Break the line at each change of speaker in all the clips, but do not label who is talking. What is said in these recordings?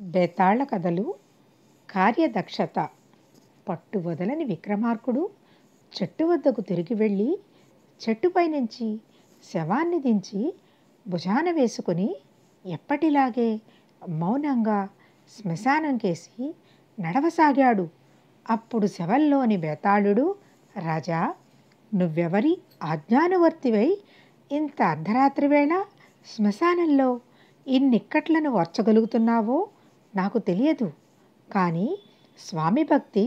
బేతాళ కథలు. కార్యదక్షత. పట్టువదలని విక్రమార్కుడు చెట్టు వద్దకు తిరిగి వెళ్ళి చెట్టుపై నుంచి శవాన్ని దించి భుజాన వేసుకుని ఎప్పటిలాగే మౌనంగా శ్మశానం కేసి నడవసాగాడు. అప్పుడు శవంలోని బేతాళుడు, రాజా, నువ్వెవరి ఆజ్ఞానువర్తివై ఇంత అర్ధరాత్రి వేళ శ్మశానంలో ఇన్నిక్కట్లను వర్చగలుగుతున్నావో నాకు తెలియదు. కానీ స్వామి భక్తి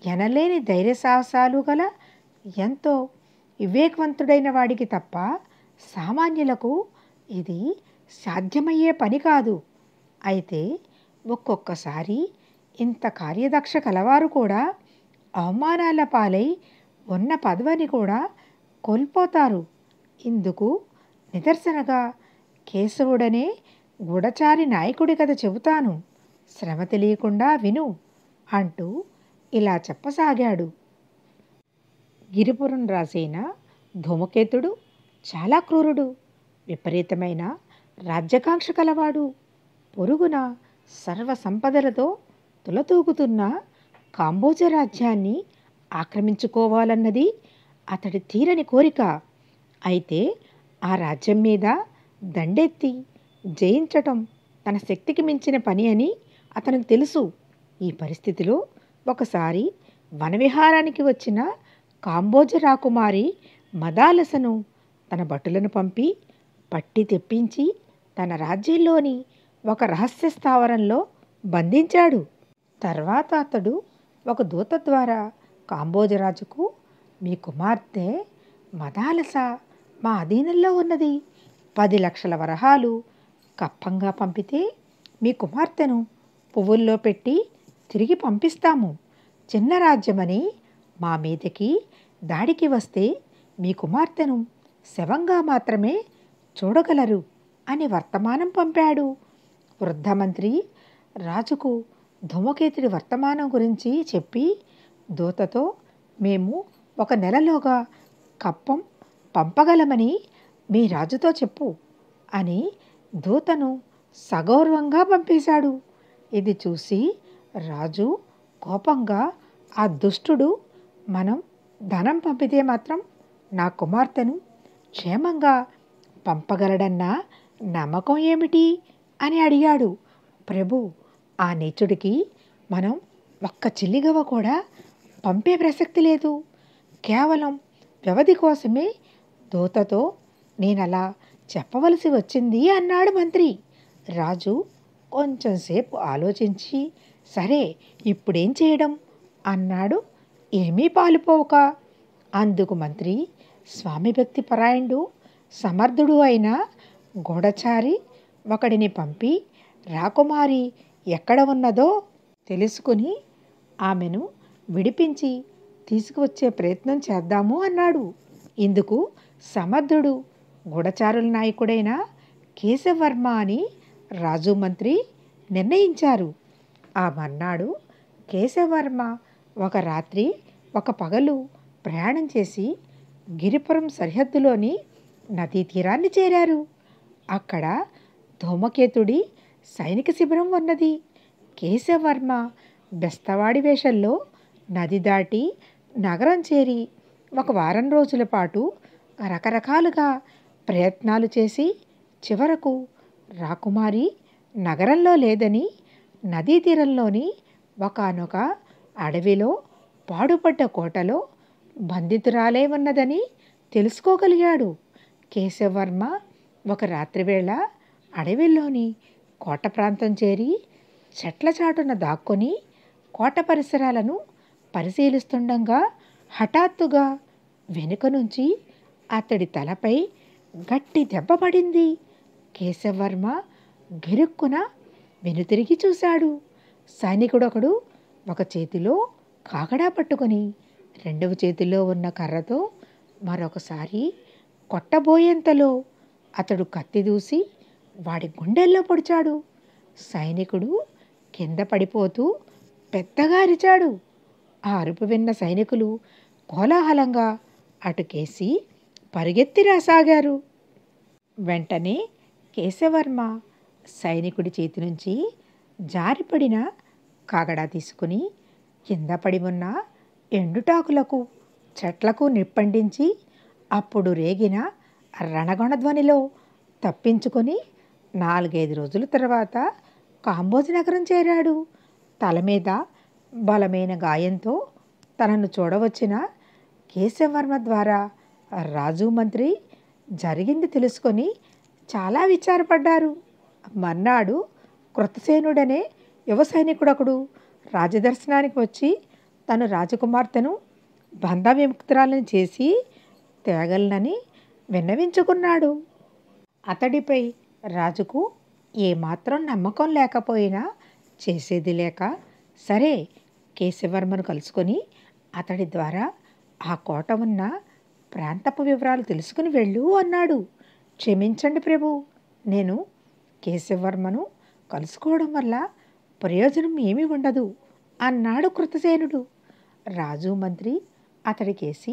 ఎనలేని ధైర్య సాహసాలు గల ఎంతో వివేకవంతుడైన వాడికి తప్ప సామాన్యులకు ఇది సాధ్యమయ్యే పని కాదు. అయితే ఒక్కొక్కసారి ఇంత కార్యదక్ష కలవారు కూడా అవమానాల పాలై ఉన్న పదవిని కూడా కోల్పోతారు. ఇందుకు నిదర్శనగా కేశవుడనే గూఢచారి నాయకుడి కథ చెబుతాను, శ్రమ తెలియకుండా విను అంటూ ఇలా చెప్పసాగాడు. గిరిపురం రాజైన ధూమకేతుడు చాలా క్రూరుడు, విపరీతమైన రాజ్యకాంక్ష కలవాడు. పొరుగున సర్వ సంపదలతో తులతూగుతున్న కాంబోజ రాజ్యాన్ని ఆక్రమించుకోవాలన్నది అతడి తీరని కోరిక. అయితే ఆ రాజ్యం మీద దండెత్తి జయించటం తన శక్తికి మించిన పని అని అతనికి తెలుసు. ఈ పరిస్థితిలో ఒకసారి వనవిహారానికి వచ్చిన కాంబోజ రాకుమారి మదాలసను తన భటులను పంపి పట్టి తెప్పించి తన రాజ్యంలోని ఒక రహస్య స్థావరంలో బంధించాడు. తర్వాత అతడు ఒక దూత ద్వారా కాంబోజరాజుకు, మీ కుమార్తె మదాలస మా అధీనంలో ఉన్నది, 10 లక్షల వరహాలు కప్పంగా పంపితే మీ కుమార్తెను పువ్వుల్లో పెట్టి తిరిగి పంపిస్తాము. చిన్న రాజ్యమని మా మీదకి దాడికి వస్తే మీ కుమార్తెను శవంగా మాత్రమే చూడగలరు అని వర్తమానం పంపాడు. వృద్ధమంత్రి రాజుకు ధూమకేతుడి వర్తమానం గురించి చెప్పి దూతతో, మేము 1 నెలలోగా కప్పం పంపగలమని మీ రాజుతో చెప్పు అని దూతను సగౌరవంగా పంపేశాడు. ఇది చూసి రాజు కోపంగా, ఆ దుష్టుడు మనం ధనం పంపితే మాత్రం నా కుమార్తెను క్షేమంగా పంపగలడన్న నమ్మకం ఏమిటి అని అడిగాడు. ప్రభు, ఆ నీచుడికి మనం ఒక్క చిల్లిగవ్వ కూడా పంపే ప్రసక్తి లేదు. కేవలం వ్యవధి కోసమే దూతతో నేనలా చెప్పవలసి వచ్చింది అన్నాడు మంత్రి. రాజు కొంచెంసేపు ఆలోచించి, సరే ఇప్పుడేం చేయడం అన్నాడు, ఏమీ పాలుపోక. అందుకు మంత్రి, స్వామి భక్తి పరాయణుడు సమర్థుడు అయిన గూఢచారి ఒకడిని పంపి రాకుమారి ఎక్కడ ఉన్నదో తెలుసుకుని ఆమెను విడిపించి తీసుకువచ్చే ప్రయత్నం చేద్దాము అన్నాడు. ఇందుకు సమర్థుడు గూఢచారుల నాయకుడైన కేశవర్మ అని రాజు మంత్రి నిర్ణయించారు. ఆ మర్నాడు కేశవర్మ ఒక రాత్రి ఒక పగలు ప్రయాణం చేసి గిరిపురం సరిహద్దులోని నదీ తీరాన్ని చేరారు. అక్కడ ధూమకేతుడి సైనిక శిబిరం ఉన్నది. కేశవర్మ బెస్తవాడి వేషంలో నది దాటి నగరం చేరి 1 వారం రోజుల పాటు రకరకాలుగా ప్రయత్నాలు చేసి చివరకు రాకుమారి నగరంలో లేదని, నదీ తీరంలోని ఒకానొక అడవిలో పాడుపడ్డ కోటలో బంధితురాలే ఉన్నదని తెలుసుకోగలిగాడు. కేశవర్మ ఒక రాత్రివేళ అడవిలోని కోట ప్రాంతం చేరి చెట్ల చాటున దాక్కొని కోట పరిసరాలను పరిశీలిస్తుండగా హఠాత్తుగా వెనుక నుంచి అతడి తలపై గట్టి దెబ్బ పడింది. కేశవర్మ గిరుక్కున వెనుతిరిగి చూశాడు. సైనికుడొకడు ఒక చేతిలో కాగడా పట్టుకొని 2వ చేతిలో ఉన్న కర్రతో మరొకసారి కొట్టబోయేంతలో అతడు కత్తి దూసి వాడి గుండెల్లో పొడిచాడు. సైనికుడు కింద పడిపోతూ పెద్దగా అరిచాడు. ఆ అరుపు విన్న సైనికులు కోలాహలంగా అటుకేసి పరిగెత్తి రాసాగారు. వెంటనే కేశవర్మ సైనికుడి చేతి నుంచి జారిపడిన కాగడా తీసుకుని కింద పడి ఉన్న ఎండుటాకులకు చెట్లకు నిప్పండించి అప్పుడు రేగిన రణగొణ ధ్వనిలో తప్పించుకొని 4-5 రోజుల తర్వాత కాంబోజు నగరం చేరాడు. తల మీద బలమైన గాయంతో తనను చూడవచ్చిన కేశవర్మ ద్వారా రాజు మంత్రి జరిగింది తెలుసుకొని చాలా విచారపడ్డారు. మర్నాడు కృతసేనుడనే యువ సైనికుడొకడు రాజదర్శనానికి వచ్చి తను రాజకుమార్తెను బంధ విముక్తురాలను చేసి తేగలనని విన్నవించుకున్నాడు. అతడిపై రాజుకు ఏమాత్రం నమ్మకం లేకపోయినా చేసేది లేక, సరే కేశవర్మను కలుసుకొని అతడి ద్వారా ఆ కోట ఉన్న ప్రాంతపు వివరాలు తెలుసుకుని వెళ్ళు అన్నాడు. క్షమించండి ప్రభు, నేను కేశవర్మను కలుసుకోవడం వల్ల ప్రయోజనం ఏమీ ఉండదు అన్నాడు కృతసేనుడు. రాజు మంత్రి అతడికేసి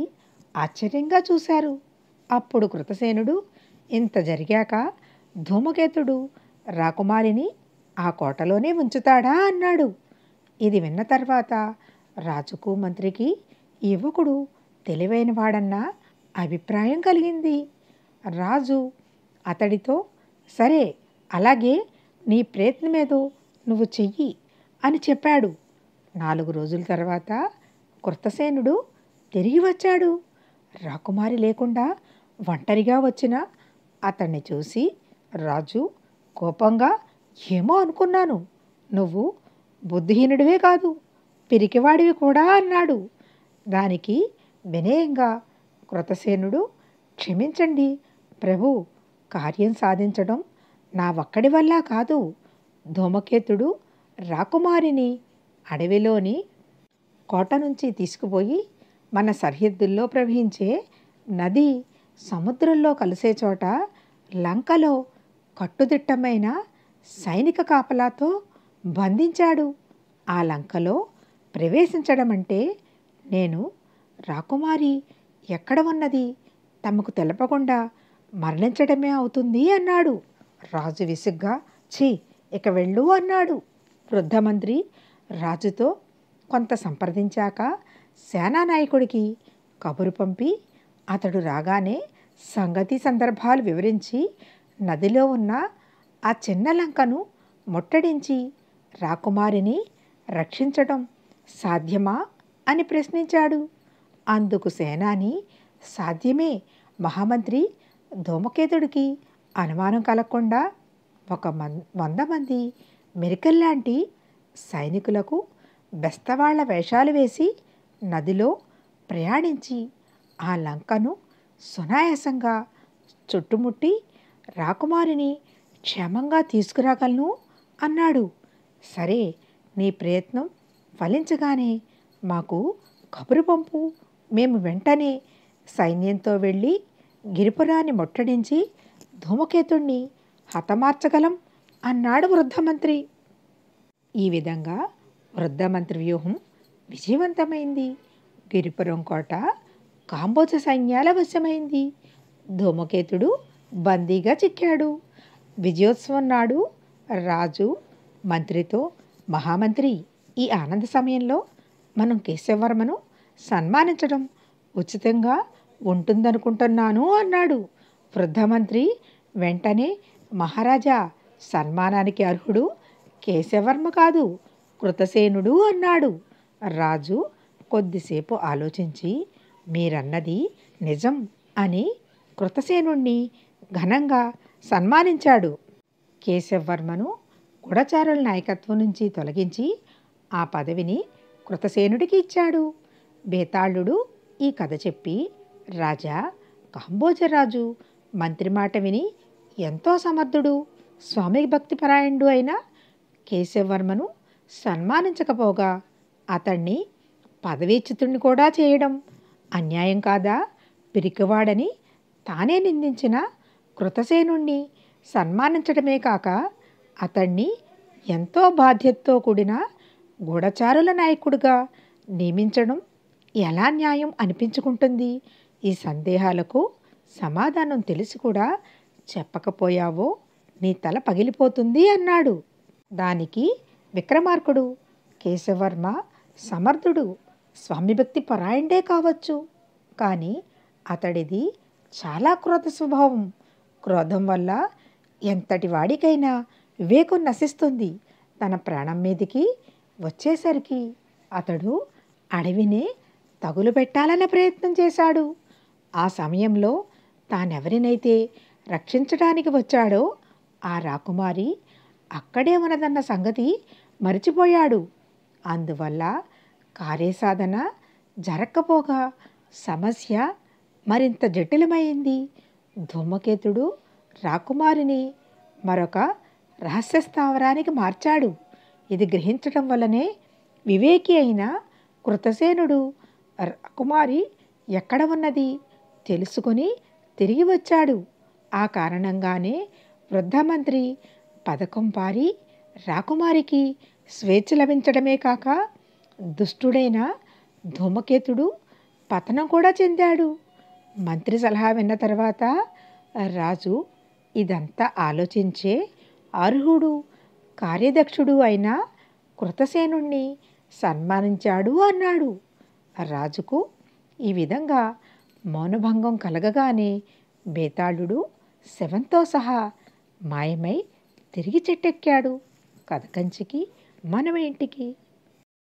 ఆశ్చర్యంగా చూశారు. అప్పుడు కృతసేనుడు, ఇంత జరిగాక ధూమకేతుడు రాకుమారిని ఆ కోటలోనే ఉంచుతాడా అన్నాడు. ఇది విన్న తర్వాత రాజుకు మంత్రికి ఈ యువకుడు తెలివైనవాడన్న అభిప్రాయం కలిగింది. రాజు అతడితో, సరే అలాగే నీ ప్రయత్నమేదో నువ్వు చెయ్యి అని చెప్పాడు. 4 రోజుల తర్వాత కృతసేనుడు తిరిగి వచ్చాడు. రాకుమారి లేకుండా ఒంటరిగా వచ్చిన అతన్ని చూసి రాజు కోపంగా, ఏమో అనుకున్నాను, నువ్వు బుద్ధిహీనుడివే కాదు పిరికివాడివి కూడా అన్నాడు. దానికి వినయంగా కృతసేనుడు, క్షమించండి ప్రభు, కార్యం సాధించడం నా ఒక్కడి వల్ల కాదు. ధూమకేతుడు రాకుమారిని అడవిలోని కోట నుంచి తీసుకుపోయి మన సరిహద్దుల్లో ప్రవహించే నది సముద్రంలో కలిసే చోట లంకలో కట్టుదిట్టమైన సైనిక కాపలాతో బంధించాడు. ఆ లంకలో ప్రవేశించడం అంటే నేను రాకుమారి ఎక్కడ ఉన్నది తమకు తెలపకుండా మరణించడమే అవుతుంది అన్నాడు. రాజు విసుగ్గా, ఛీ, ఇక వెళ్ళు అన్నాడు. వృద్ధమంత్రి రాజుతో కొంత సంప్రదించాక సేనానాయకుడికి కబురు పంపి అతడు రాగానే సంగతి సందర్భాలు వివరించి నదిలో ఉన్న ఆ చిన్న లంకను ముట్టడించి రాకుమారిని రక్షించడం సాధ్యమా అని ప్రశ్నించాడు. అందుకు సేనాని, సాధ్యమే మహామంత్రి, ధూమకేతుడికి అనుమానం కలగకుండా 100 మంది మెరికల్లాంటి సైనికులకు బెస్తవాళ్ల వేషాలు వేసి నదిలో ప్రయాణించి ఆ లంకను సునాయాసంగా చుట్టుముట్టి రాకుమారిని క్షేమంగా తీసుకురాగలను అన్నాడు. సరే, నీ ప్రయత్నం ఫలించగానే మాకు కబురు పంపు, మేము వెంటనే సైన్యంతో వెళ్ళి గిరిపురాన్ని ముట్టడించి ధూమకేతుణ్ణి హతమార్చగలం అన్నాడు వృద్ధమంత్రి. ఈ విధంగా వృద్ధమంత్రి వ్యూహం విజయవంతమైంది. గిరిపురం కోట కాంబోజ సైన్యాల వశమైంది. ధూమకేతుడు బందీగా చిక్కాడు. విజయోత్సవం నాడు రాజు మంత్రితో, మహామంత్రి, ఈ ఆనంద సమయంలో మనం కేశవర్మను సన్మానించడం ఉచితంగా ఉంటుందనుకుంటున్నాను అన్నాడు. వృద్ధమంత్రి వెంటనే, మహారాజా, సన్మానానికి అర్హుడు కేశవర్మ కాదు, కృతసేనుడు అన్నాడు. రాజు కొద్దిసేపు ఆలోచించి, మీరన్నది నిజం అని కృతసేనుణ్ణి ఘనంగా సన్మానించాడు. కేశవర్మను గూఢచారుల నాయకత్వం నుంచి తొలగించి ఆ పదవిని కృతసేనుడికి ఇచ్చాడు. బేతాళుడు ఈ కథ చెప్పి, రాజా, కాంబోజరాజు మంత్రి మాట విని ఎంతో సమర్థుడు, స్వామి భక్తిపరాయణుడు అయిన కేశవర్మను సన్మానించకపోగా అతన్ని పదవీచ్యుతుణ్ణి కూడా చేయడం అన్యాయం కాదా? పిరికివాడని తానే నిందించిన కృతసేనుణ్ణి సన్మానించడమే కాక అతన్ని ఎంతో బాధ్యతతో కూడిన గూఢచారుల నాయకుడిగా నియమించడం ఎలా న్యాయం అనిపించుకుంటుంది? ఈ సందేహాలకు సమాధానం తెలిసి కూడా చెప్పకపోయావో నీ తల పగిలిపోతుంది అన్నాడు. దానికి విక్రమార్కుడు కేశవర్మ సమర్థుడు, స్వామిభక్తి పరాయణుడే కావచ్చు, కానీ అతడిది చాలా క్రోధ స్వభావం. క్రోధం వల్ల ఎంతటి వాడికైనా వివేకం నశిస్తుంది. తన ప్రాణం మీదికి వచ్చేసరికి అతడు అడవినే తగులు పెట్టాలనే ప్రయత్నం చేశాడు. ఆ సమయంలో తానెవరినైతే రక్షించడానికి వచ్చాడో ఆ రాకుమారి అక్కడే ఉన్నదన్న సంగతి మరిచిపోయాడు. అందువల్ల కార్యసాధన జరక్కపోగా సమస్య మరింత జటిలమైంది. ధూమకేతుడు రాకుమారిని మరొక రహస్య స్థావరానికి మార్చాడు. ఇది గ్రహించటం వల్లనే వివేకి అయిన కృతసేనుడు రాకుమారి ఎక్కడ ఉన్నది తెలుసుకొని తిరిగి వచ్చాడు. ఆ కారణంగానే వృద్ధమంత్రి పథకం పారి రాకుమారికి స్వేచ్ఛ లభించడమే కాక దుష్టుడైన ధూమకేతుడు పతనం కూడా చెందాడు. మంత్రి సలహా విన్న తర్వాత రాజు ఇదంతా ఆలోచించే అర్హుడు, కార్యదక్షుడు అయిన కృతసేనుణ్ణి సన్మానించాడు అన్నాడు. రాజుకు ఈ విధంగా మౌనభంగం కలగగానే బేతాళుడు శవంతో సహా మాయమై తిరిగి చెట్టెక్కాడు. కథ కంచికి మనమేంటికి.